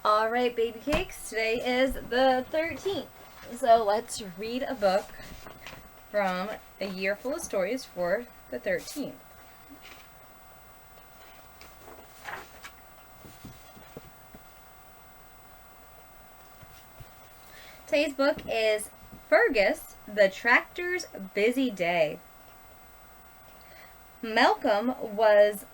Alright, baby cakes, today is the 13th. So let's read a book from A Year Full of Stories for the 13th. Today's book is Fergus, the Tractor's Busy Day. Malcolm was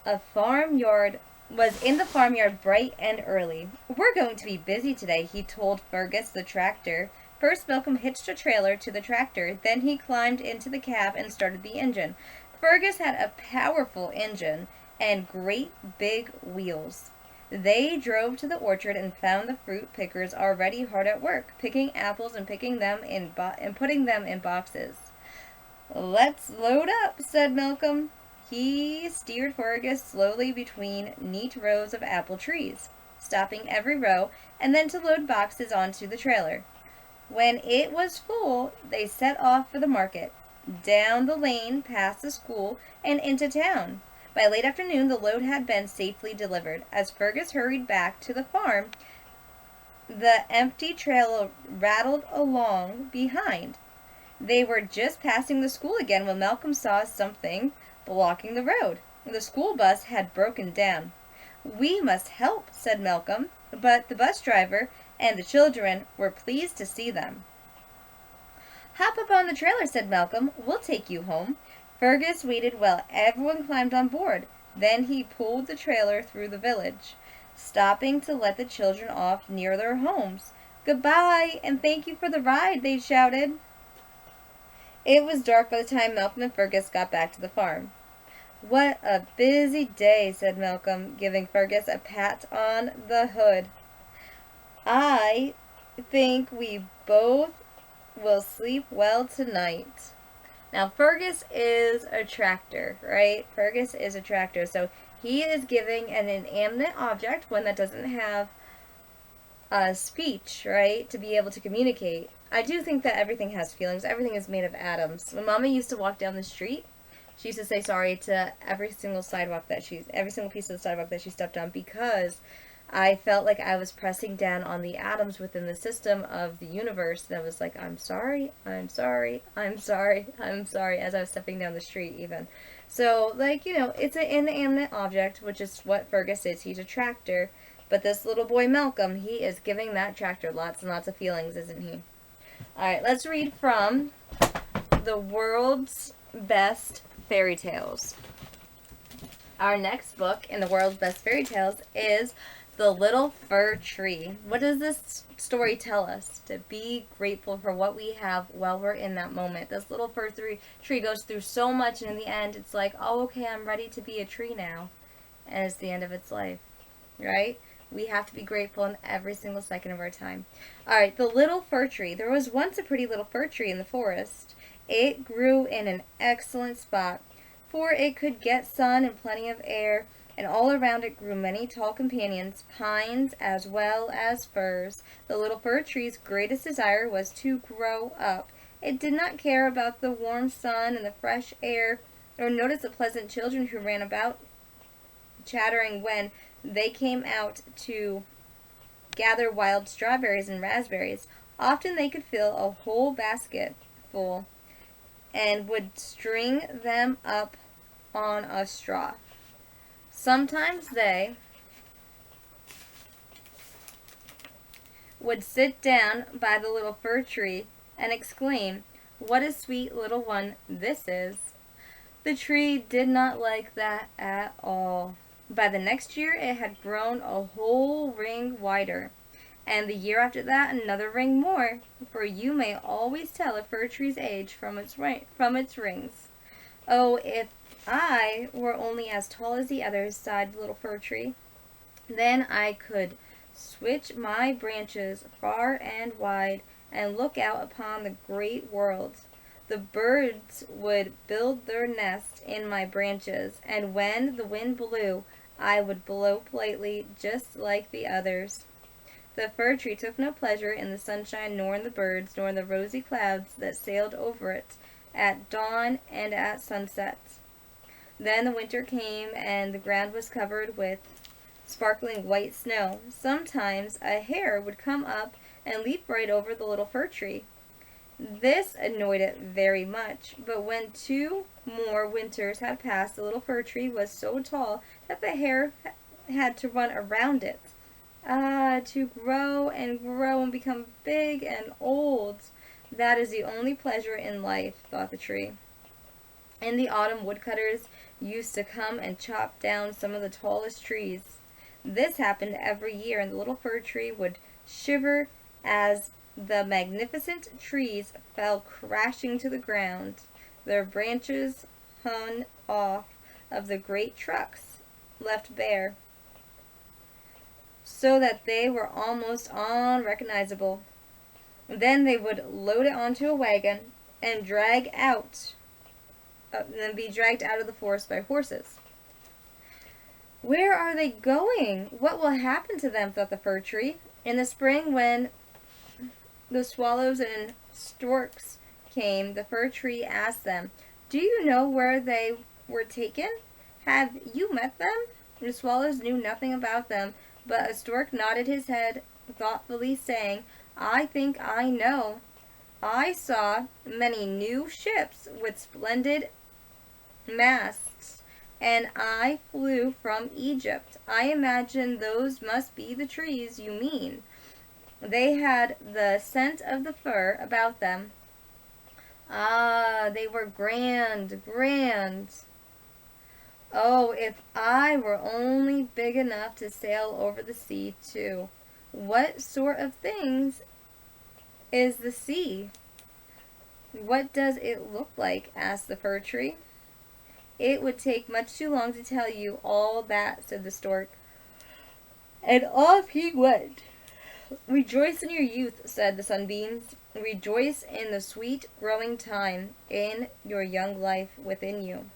in the farmyard bright and early. "We're going to be busy today," he told Fergus the tractor. First, Malcolm hitched a trailer to the tractor. Then he climbed into the cab and started the engine. Fergus had a powerful engine and great big wheels. They drove to the orchard and found the fruit pickers already hard at work, picking apples and putting them in boxes. "Let's load up," said Malcolm. He steered Fergus slowly between neat rows of apple trees, stopping every row and then to load boxes onto the trailer. When it was full, they set off for the market, down the lane, past the school, and into town. By late afternoon, the load had been safely delivered. As Fergus hurried back to the farm, the empty trailer rattled along behind. They were just passing the school again when Malcolm saw something blocking the road. The school bus had broken down. "We must help," said Malcolm, but the bus driver and the children were pleased to see them. "Hop up on the trailer," said Malcolm. "We'll take you home." Fergus waited while everyone climbed on board. Then he pulled the trailer through the village, stopping to let the children off near their homes. "Goodbye, and thank you for the ride," they shouted. It was dark by the time Malcolm and Fergus got back to the farm. "What a busy day," said Malcolm, giving Fergus a pat on the hood. "I think we both will sleep well tonight." Now, Fergus is a tractor, right? Fergus is a tractor, so he is giving an inanimate object, one that doesn't have a speech, right, to be able to communicate. I do think that everything has feelings. Everything is made of atoms. When Mama used to walk down the street, she used to say sorry to every single piece of the sidewalk that she stepped on, because I felt like I was pressing down on the atoms within the system of the universe that was like, "I'm sorry, I'm sorry, I'm sorry, I'm sorry," as I was stepping down the street even. So, it's an inanimate object, which is what Fergus is. He's a tractor. But this little boy, Malcolm, he is giving that tractor lots and lots of feelings, isn't he? Alright, let's read from The World's Best Fairy Tales. Our next book in The World's Best Fairy Tales is The Little Fir Tree. What does this story tell us? To be grateful for what we have while we're in that moment. This little fir tree goes through so much, and in the end, it's like, "Oh, okay, I'm ready to be a tree now." And it's the end of its life, right? We have to be grateful in every single second of our time. Alright, the little fir tree. There was once a pretty little fir tree in the forest. It grew in an excellent spot, for it could get sun and plenty of air, and all around it grew many tall companions, pines as well as firs. The little fir tree's greatest desire was to grow up. It did not care about the warm sun and the fresh air, or notice the pleasant children who ran about chattering when they came out to gather wild strawberries and raspberries. Often they could fill a whole basket full and would string them up on a straw. Sometimes they would sit down by the little fir tree and exclaim, "What a sweet little one this is." The tree did not like that at all. By the next year, it had grown a whole ring wider, and the year after that, another ring more, for you may always tell a fir tree's age from its rings. "Oh, if I were only as tall as the others," sighed the little fir tree. "Then I could switch my branches far and wide and look out upon the great world. The birds would build their nests in my branches, and when the wind blew, I would blow politely just like the others." The fir tree took no pleasure in the sunshine, nor in the birds, nor in the rosy clouds that sailed over it at dawn and at sunset. Then the winter came, and the ground was covered with sparkling white snow. Sometimes a hare would come up and leap right over the little fir tree. This annoyed it very much, but when 2 more winters had passed, the little fir tree was so tall that the hare had to run around it. Ah, to grow and become big and old. That is the only pleasure in life, thought the tree. In the autumn, woodcutters used to come and chop down some of the tallest trees. This happened every year, and the little fir tree would shiver as the magnificent trees fell crashing to the ground. Their branches hung off of the great trucks, left bare, so that they were almost unrecognizable. Then they would load it onto a wagon and be dragged out of the forest by horses. Where are they going? What will happen to them? Thought the fir tree. In the spring, when the swallows and storks came, the fir tree asked them, "Do you know where they were taken? Have you met them?" The swallows knew nothing about them, but a stork nodded his head thoughtfully, saying, "I think I know. I saw many new ships with splendid masts, and I flew from Egypt. I imagine those must be the trees you mean. They had the scent of the fir about them. Ah, they were grand, grand. Oh, if I were only big enough to sail over the sea, too. What sort of things is the sea? What does it look like?" asked the fir tree. "It would take much too long to tell you all that," said the stork. And off he went. "Rejoice in your youth," said the sunbeams. "Rejoice in the sweet growing time in your young life within you."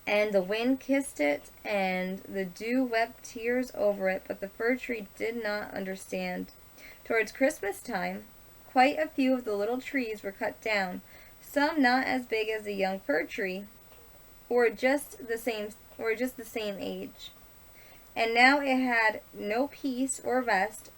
And the wind kissed it, and the dew wept tears over it, but the fir tree did not understand. Towards Christmas time, quite a few of the little trees were cut down, some not as big as the young fir tree, or just the same age. And now it had no peace or rest,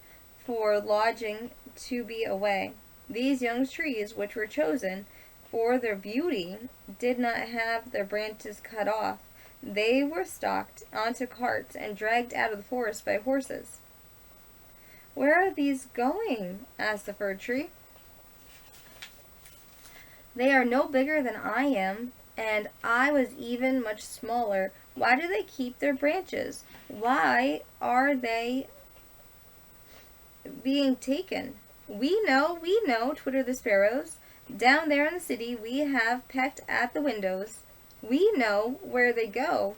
for lodging to be away. These young trees, which were chosen for their beauty, did not have their branches cut off. They were stalked onto carts and dragged out of the forest by horses. "Where are these going?" asked the fir tree. "They are no bigger than I am, and I was even much smaller. Why do they keep their branches? Why are they being taken?" We know, twittered the sparrows. "Down there in the city we have pecked at the windows. We know where they go.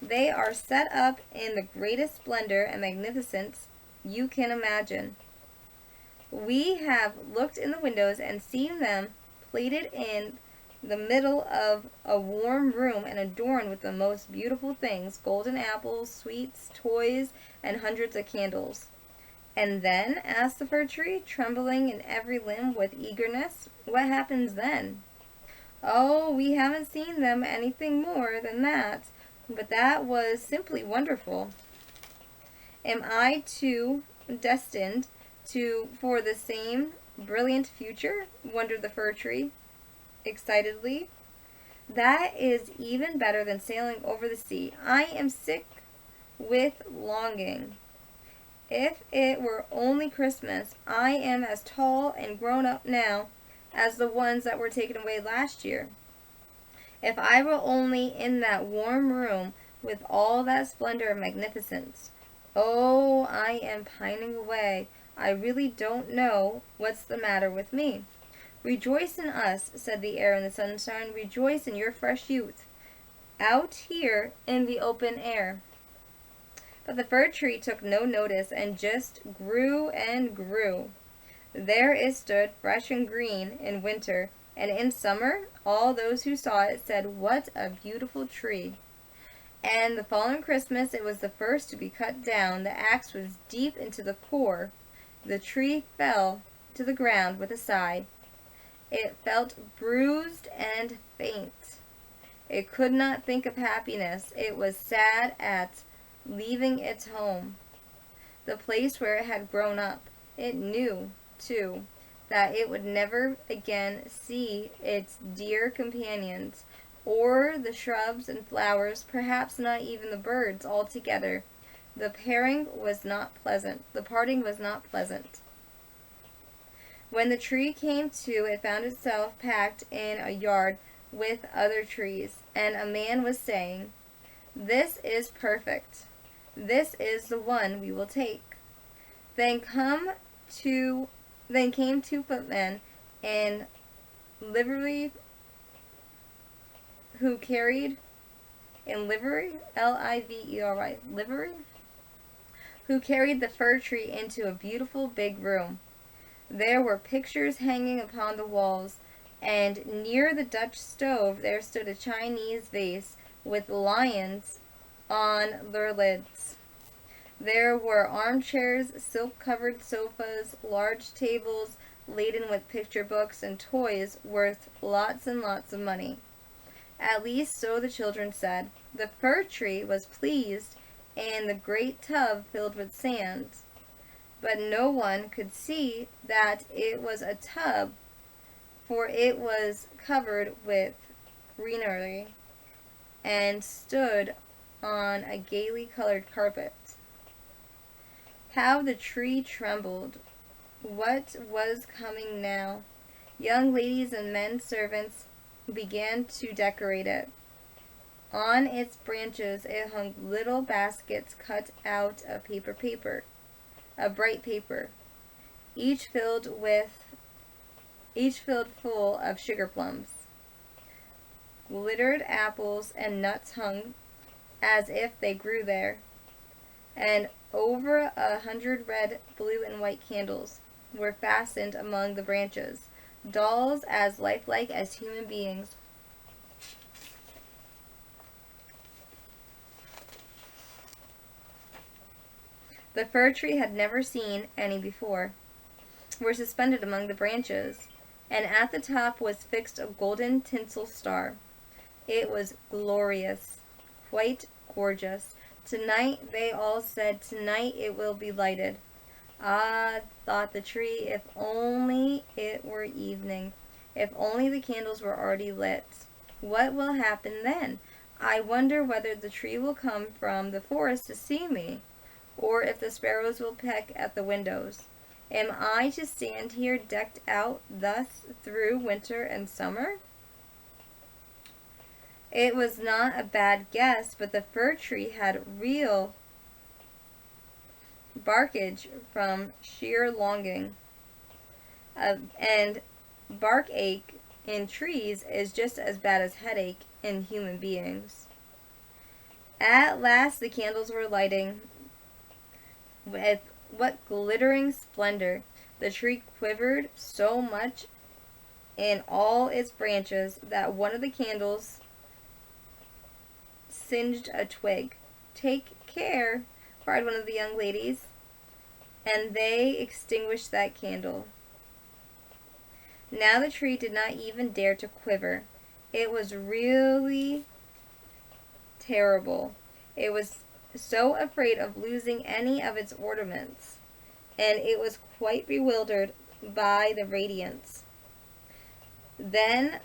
They are set up in the greatest splendor and magnificence you can imagine. We have looked in the windows and seen them plated in the middle of a warm room and adorned with the most beautiful things, golden apples, sweets, toys, and hundreds of candles." "And then?" asked the fir tree, trembling in every limb with eagerness. "What happens then?" "Oh, we haven't seen them anything more than that, but that was simply wonderful." "Am I too destined for the same brilliant future?" wondered the fir tree excitedly. "That is even better than sailing over the sea. I am sick with longing. If it were only Christmas. I am as tall and grown up now as the ones that were taken away last year. If I were only in that warm room with all that splendor and magnificence. Oh, I am pining away. I really don't know what's the matter with me." "Rejoice in us," said the air and the sunshine. "Rejoice in your fresh youth, out here in the open air." But the fir tree took no notice and just grew and grew. There it stood, fresh and green in winter, and in summer all those who saw it said, "What a beautiful tree." And the following Christmas it was the first to be cut down. The axe was deep into the core. The tree fell to the ground with a sigh. It felt bruised and faint. It could not think of happiness. It was sad at leaving its home, the place where it had grown up. It knew, too, that it would never again see its dear companions, or the shrubs and flowers, perhaps not even the birds altogether. The parting was not pleasant. When the tree came to, it found itself packed in a yard with other trees, and a man was saying, "This is perfect. This is the one we will take." Then to then came two footmen in livery who carried in livery Livery livery who carried the fir tree into a beautiful big room. There were pictures hanging upon the walls, and near the Dutch stove there stood a Chinese vase with lions on their lids. There were armchairs, silk-covered sofas, large tables laden with picture books, and toys worth lots and lots of money. At least so the children said. The fir tree was pleased, and the great tub filled with sand. But no one could see that it was a tub, for it was covered with greenery and stood on a gaily colored carpet. How the tree trembled! What was coming now? Young ladies and men servants began to decorate it. On its branches it hung little baskets cut out of bright paper, each filled full of sugar plums. Glittered apples and nuts hung as if they grew there, and over 100 red, blue, and white candles were fastened among the branches, dolls as lifelike as human beings. The fir tree had never seen any before. Were suspended among the branches, and at the top was fixed a golden tinsel star. It was glorious, quite gorgeous. Tonight, they all said, tonight it will be lighted. Ah, thought the tree, if only it were evening. If only the candles were already lit. What will happen then? I wonder whether the tree will come from the forest to see me, or if the sparrows will peck at the windows. Am I to stand here decked out thus through winter and summer? It was not a bad guess, but the fir tree had real barkage from sheer longing. And bark ache in trees is just as bad as headache in human beings. At last the candles were lighting. With what glittering splendor! The tree quivered so much in all its branches that one of the candles singed a twig. "Take care," cried one of the young ladies, and they extinguished that candle. Now the tree did not even dare to quiver. It was really terrible. It was so afraid of losing any of its ornaments, and it was quite bewildered by the radiance. Then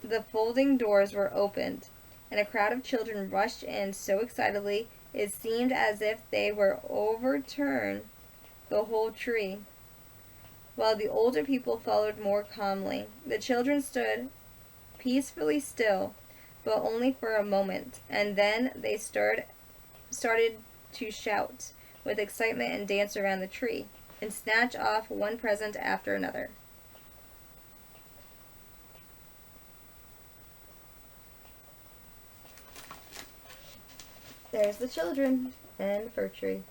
the folding doors were opened, and a crowd of children rushed in so excitedly it seemed as if they would overturn the whole tree, while the older people followed more calmly. The children stood peacefully still, but only for a moment, and then they started to shout with excitement and dance around the tree, and snatch off one present after another. There's the children and the fir tree.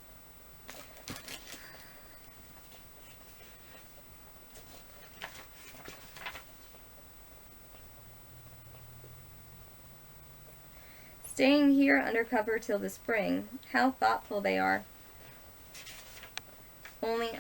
Staying here under cover till the spring. How thoughtful they are. Oh,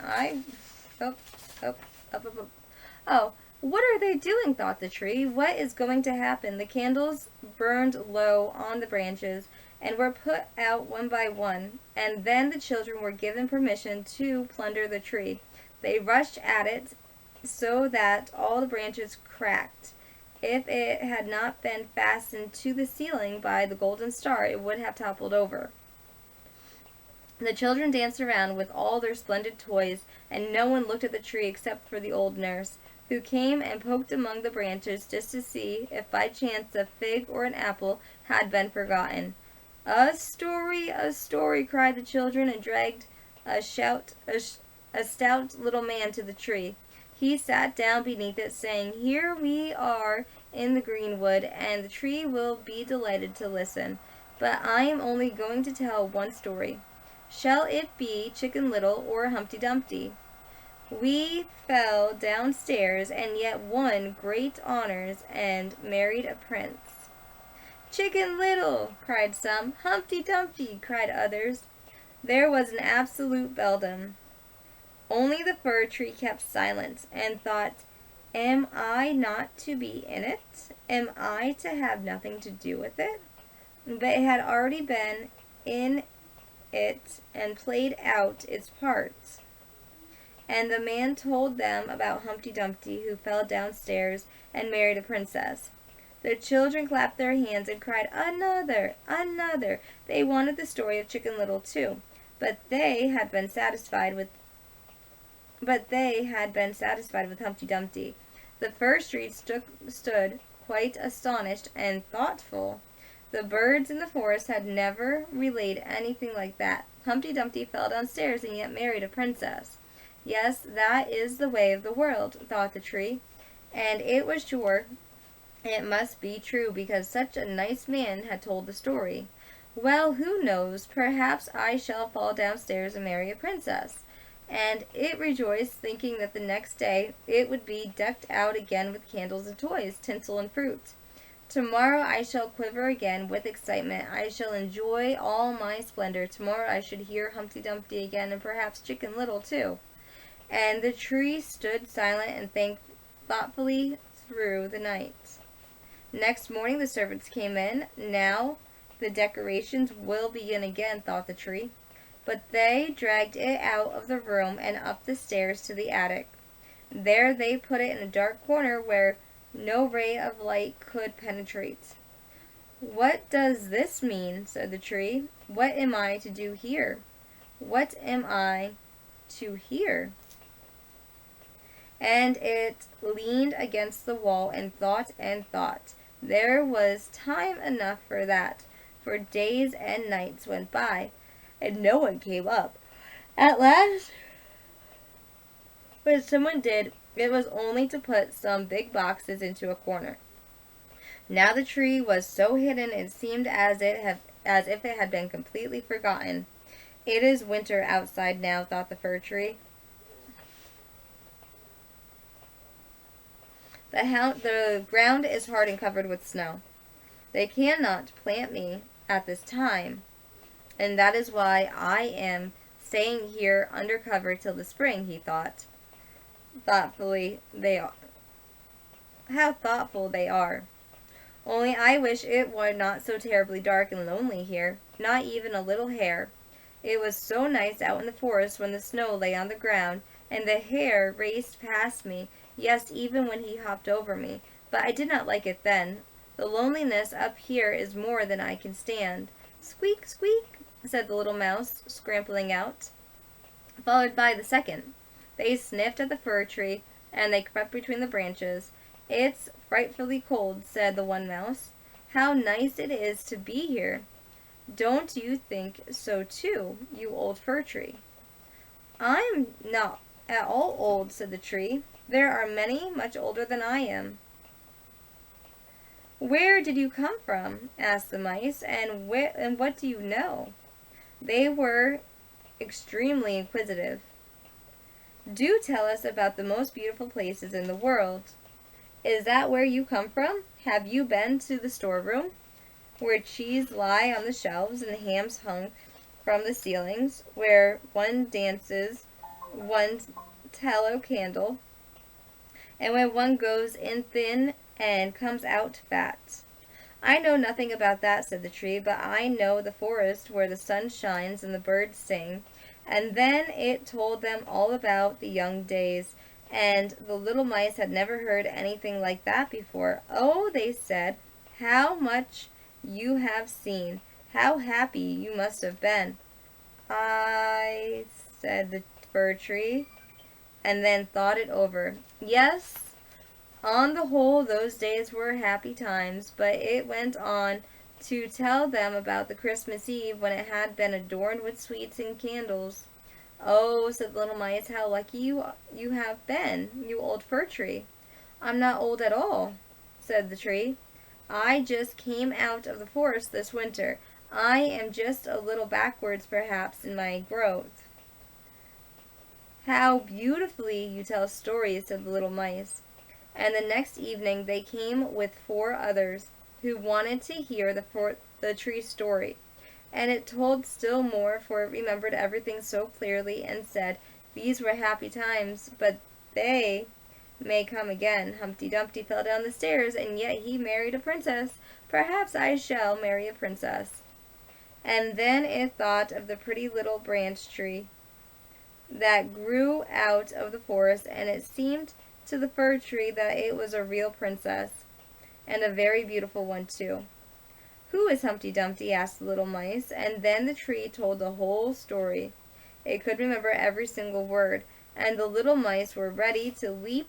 what are they doing, thought the tree. What is going to happen? The candles burned low on the branches, and were put out one by one, and then the children were given permission to plunder the tree. They rushed at it so that all the branches cracked. If it had not been fastened to the ceiling by the golden star, it would have toppled over. The children danced around with all their splendid toys, and no one looked at the tree except for the old nurse, who came and poked among the branches just to see if by chance a fig or an apple had been forgotten. A story, cried the children, and dragged a stout little man to the tree. He sat down beneath it, saying, "Here we are in the greenwood, and the tree will be delighted to listen. But I am only going to tell one story. Shall it be Chicken Little or Humpty Dumpty? We fell downstairs and yet won great honors and married a prince." "Chicken Little!" cried some. "Humpty Dumpty!" cried others. There was an absolute beldam. Only the fir tree kept silent, and thought, "Am I not to be in it? Am I to have nothing to do with it?" But it had already been in it and played out its parts. And the man told them about Humpty Dumpty, who fell downstairs and married a princess. The children clapped their hands and cried, "Another! Another!" They wanted the story of Chicken Little too, but they had been satisfied with Humpty Dumpty. The fir tree stood quite astonished and thoughtful. The birds in the forest had never related anything like that. Humpty Dumpty fell downstairs and yet married a princess. Yes, that is the way of the world, thought the tree, and it was sure it must be true because such a nice man had told the story. Well, who knows? Perhaps I shall fall downstairs and marry a princess. And it rejoiced, thinking that the next day it would be decked out again with candles and toys, tinsel and fruit. Tomorrow I shall quiver again with excitement. I shall enjoy all my splendor. Tomorrow I should hear Humpty Dumpty again, and perhaps Chicken Little too. And the tree stood silent and think thoughtfully through the night. Next morning the servants came in. Now the decorations will begin again, thought the tree. But they dragged it out of the room and up the stairs to the attic. There they put it in a dark corner where no ray of light could penetrate. "What does this mean?" said the tree. "What am I to do here? What am I to hear?" And it leaned against the wall and thought and thought. There was time enough for that, for days and nights went by, and no one came up. At last, when someone did, it was only to put some big boxes into a corner. Now the tree was so hidden it seemed as if it had been completely forgotten. "It is winter outside now," thought the fir tree. The ground is hard and covered with snow. They cannot plant me at this time, and that is why I am staying here under cover till the spring," he thought. Thoughtfully they are. How thoughtful they are. Only I wish it were not so terribly dark and lonely here, not even a little hare. It was so nice out in the forest when the snow lay on the ground, and the hare raced past me, yes, even when he hopped over me, but I did not like it then. The loneliness up here is more than I can stand. "Squeak, squeak," said the little mouse, scrambling out, followed by the second. They sniffed at the fir tree, and they crept between the branches. "It's frightfully cold," said the one mouse. "How nice it is to be here. Don't you think so too, you old fir tree?" "I'm not at all old," said the tree. "There are many much older than I am." "Where did you come from?" asked the mice, and what do you know?" They were extremely inquisitive. "Do tell us about the most beautiful places in the world. Is that where you come from? Have you been to the storeroom, where cheese lie on the shelves and hams hung from the ceilings, where one dances one's tallow candle, and when one goes in thin and comes out fat?" "I know nothing about that," said the tree, "but I know the forest where the sun shines and the birds sing." And then it told them all about the young days, and the little mice had never heard anything like that before. "Oh," they said, "how much you have seen! How happy you must have been!" "I," said the fir tree, and then thought it over. "Yes, on the whole, those days were happy times," but it went on to tell them about the Christmas Eve when it had been adorned with sweets and candles. "Oh," said the little mice, "how lucky you have been, you old fir tree." "I'm not old at all," said the tree. "I just came out of the forest this winter. I am just a little backwards, perhaps, in my growth." "How beautifully you tell stories," said the little mice. And the next evening they came with 4 others who wanted to hear the tree story. And it told still more, for it remembered everything so clearly, and said, "These were happy times, but they may come again. Humpty Dumpty fell down the stairs, and yet he married a princess. Perhaps I shall marry a princess." And then it thought of the pretty little branch tree that grew out of the forest, and it seemed to the fir tree that it was a real princess, and a very beautiful one too. "Who is Humpty Dumpty?" asked the little mice, and then the tree told the whole story. It could remember every single word, and the little mice were ready to leap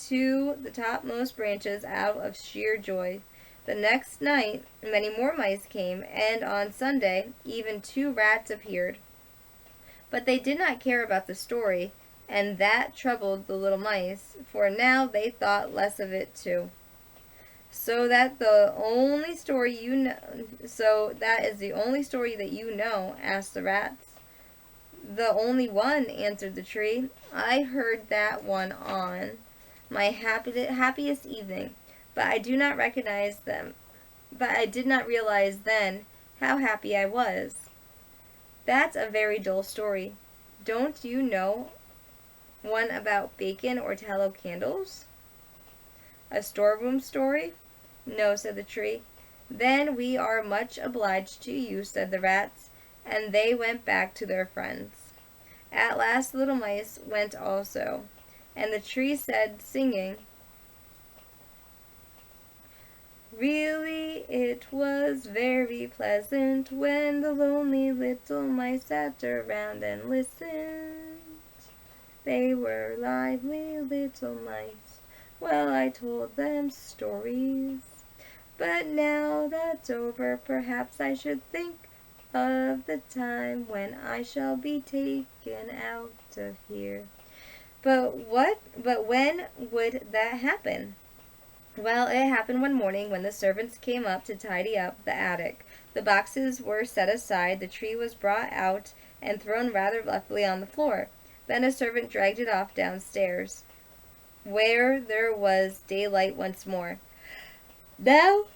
to the topmost branches out of sheer joy. The next night many more mice came, and on Sunday even 2 rats appeared. But they did not care about the story, and that troubled the little mice, for now they thought less of it too. So that is the only story that you know?" asked the rats. "The only one," answered the tree. "I heard that one on my happiest evening, but I do not recognize them. But I did not realize then how happy I was." "That's a very dull story. Don't you know one about bacon or tallow candles? A storeroom story?" "No," said the tree. "Then we are much obliged to you," said the rats, and they went back to their friends. At last the little mice went also, and the tree said, singing, "Really it was very pleasant when the lonely little mice sat around and listened. They were lively little mice. Well, I told them stories. But now that's over, perhaps I should think of the time when I shall be taken out of here." But when would that happen? Well, it happened one morning when the servants came up to tidy up the attic. The boxes were set aside, the tree was brought out and thrown rather roughly on the floor. Then a servant dragged it off downstairs, where there was daylight once more. "Now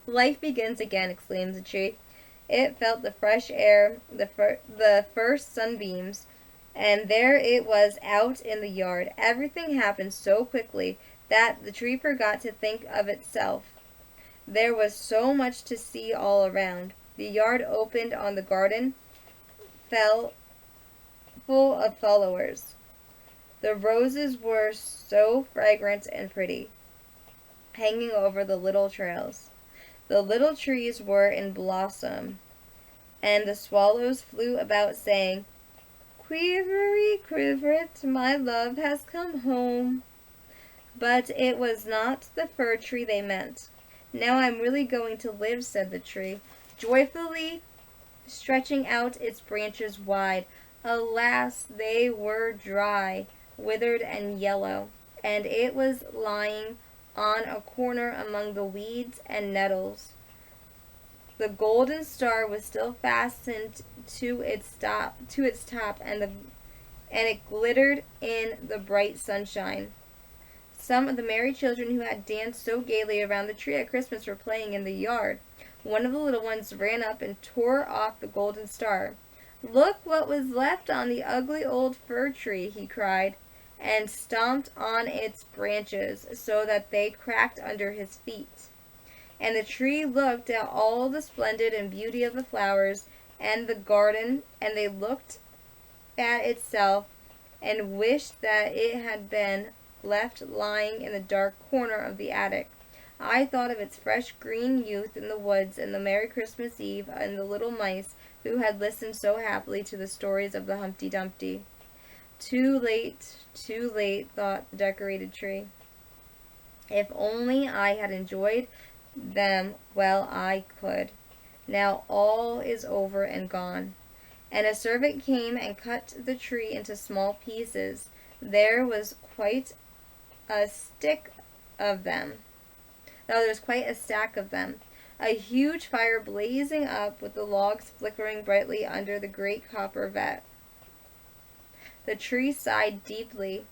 life begins again," exclaimed the tree. It felt the fresh air, the first sunbeams, and there it was out in the yard. Everything happened so quickly that the tree forgot to think of itself. There was so much to see all around. The yard opened on the garden, full of flowers. The roses were so fragrant and pretty, hanging over the little trails. The little trees were in blossom, and the swallows flew about saying, "Quivery, quiveret, my love has come home." But it was not the fir tree they meant. "Now I'm really going to live," said the tree, joyfully stretching out its branches wide. Alas, they were dry, withered, and yellow, and it was lying on a corner among the weeds and nettles. The golden star was still fastened to its top, and it glittered in the bright sunshine. Some of the merry children who had danced so gaily around the tree at Christmas were playing in the yard. One of the little ones ran up and tore off the golden star. "Look what was left on the ugly old fir tree," he cried. and stomped on its branches so that they cracked under his feet. And the tree looked at all the splendid and beauty of the flowers and the garden, and they looked at itself and wished that it had been left lying in the dark corner of the attic. I thought of its fresh green youth in the woods, and the Merry Christmas Eve, and the little mice who had listened so happily to the stories of the Humpty Dumpty. Too late, thought the decorated tree. If only I had enjoyed them while I could. Now all is over and gone. And a servant came and cut the tree into small pieces. There was quite a stick of them. There was quite a stack of them. A huge fire blazing up with the logs flickering brightly under the great copper vat. The tree sighed deeply,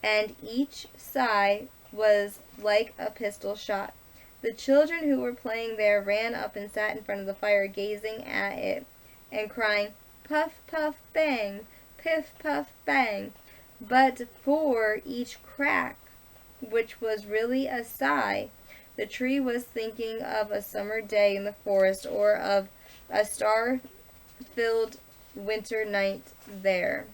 and each sigh was like a pistol shot. The children who were playing there ran up and sat in front of the fire, gazing at it and crying, "Puff, puff, bang, piff, puff, bang." But for each crack, which was really a sigh, the tree was thinking of a summer day in the forest, or of a star-filled winter night there.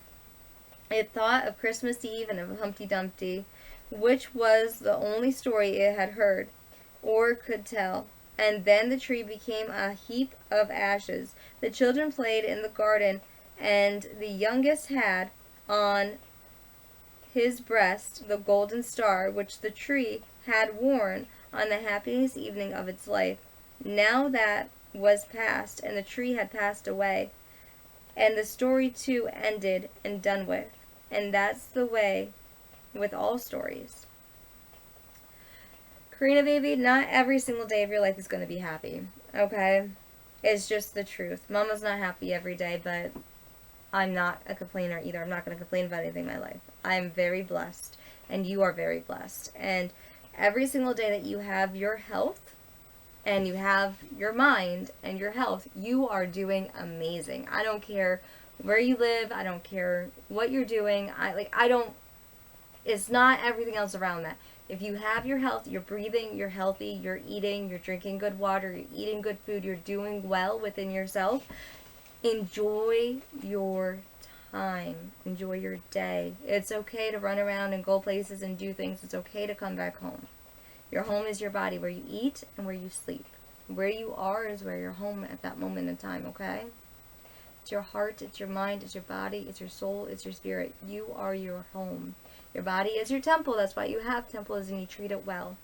It thought of Christmas Eve and of Humpty Dumpty, which was the only story it had heard or could tell. And then the tree became a heap of ashes. The children played in the garden, and the youngest had on his breast the golden star which the tree had worn on the happiest evening of its life. Now that was past, and the tree had passed away, and the story too ended and done with. And that's the way with all stories. Karina, baby, not every single day of your life is going to be happy, okay? It's just the truth. Mama's not happy every day, but I'm not a complainer either. I'm not going to complain about anything in my life. I'm very blessed, and you are very blessed. And every single day that you have your health, and you have your mind and your health, you are doing amazing. I don't care where you live. I don't care what you're doing. It's not everything else around that. If you have your health, you're breathing, you're healthy, you're eating, you're drinking good water, you're eating good food, you're doing well within yourself, enjoy your time. Enjoy your day. It's okay to run around and go places and do things. It's okay to come back home. Your home is your body, where you eat and where you sleep. Where you are is where you're home at that moment in time, okay? It's your heart, it's your mind, it's your body, it's your soul, it's your spirit. You are your home. Your body is your temple. That's why you have temples, and you treat it well.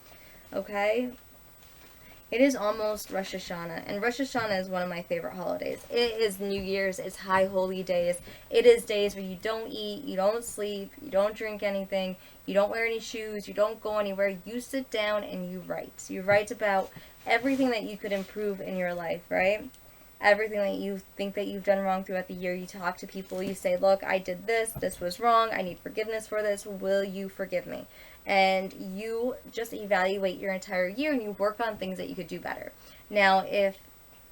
Okay? It is almost Rosh Hashanah, and Rosh Hashanah is one of my favorite holidays. It is New Year's. It's high holy days. It is days where you don't eat, you don't sleep, you don't drink anything, you don't wear any shoes, you don't go anywhere. You sit down and you write. You write about everything that you could improve in your life, right? Everything that you think that you've done wrong throughout the year. You talk to people, you say, look, I did this was wrong, I need forgiveness for this, will you forgive me? And you just evaluate your entire year, and you work on things that you could do better. Now, if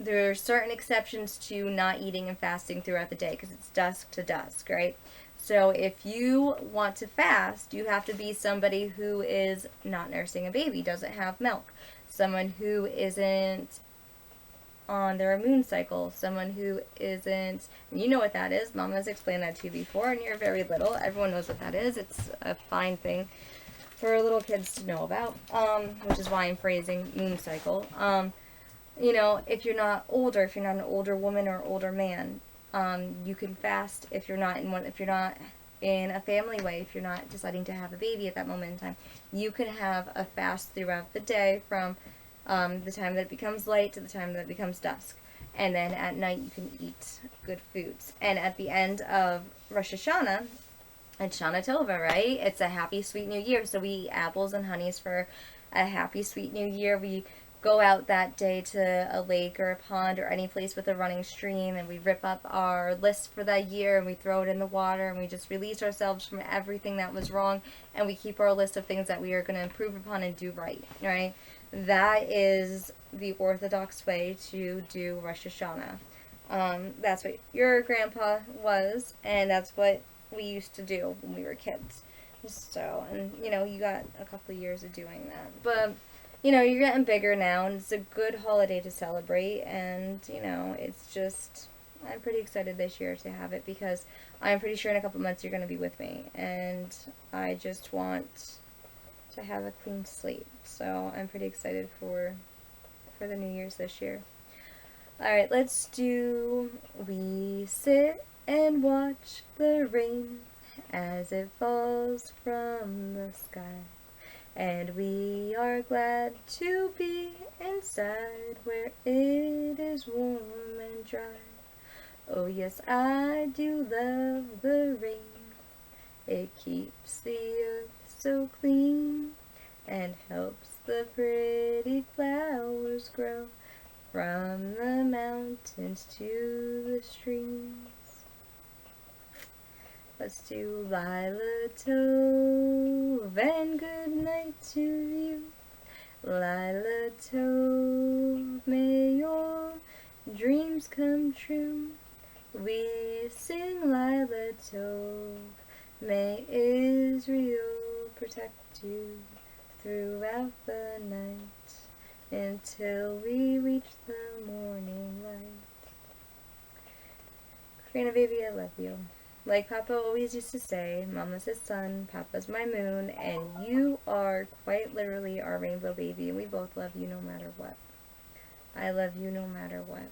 there are certain exceptions to not eating and fasting throughout the day, because it's dusk to dusk, right? So if you want to fast, you have to be somebody who is not nursing a baby, doesn't have milk, someone who isn't on their moon cycle, someone who isn't, you know what that is, Mama's explained that to you before, and you're very little, everyone knows what that is. It's a fine thing for little kids to know about, which is why I'm phrasing moon cycle. If you're not older, if you're not an older woman or older man, you can fast if you're not in a family way, if you're not deciding to have a baby at that moment in time. You can have a fast throughout the day from the time that it becomes light to the time that it becomes dusk. And then at night you can eat good foods. And at the end of Rosh Hashanah, it's Shana Tova, right? It's a happy, sweet new year. So we eat apples and honeys for a happy, sweet new year. We go out that day to a lake or a pond or any place with a running stream, and we rip up our list for that year, and we throw it in the water, and we just release ourselves from everything that was wrong, and we keep our list of things that we are going to improve upon and do right, right? That is the Orthodox way to do Rosh Hashanah. That's what your grandpa was, and that's what we used to do when we were kids. So, and you know, you got a couple of years of doing that. But, you know, you're getting bigger now, and it's a good holiday to celebrate, and, you know, it's just, I'm pretty excited this year to have it, because I'm pretty sure in a couple of months you're going to be with me, and I just want to have a clean slate. So I'm pretty excited for the New Year's this year. Alright, let's do We Sit and Watch the Rain as it falls from the sky, and we are glad to be inside where it is warm and dry. Oh yes, I do love the rain. It keeps the earth so clean and helps the pretty flowers grow from the mountains to the streams. Let's do Lila Tove and good night to you. Lila Tove, may your dreams come true. We sing Lila Tove, may Israel protect you throughout the night until we reach the morning light. Karina, baby, I love you. Like Papa always used to say, Mama's his sun, Papa's my moon, and you are quite literally our rainbow baby, and we both love you no matter what. I love you no matter what.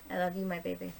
I love you, my baby.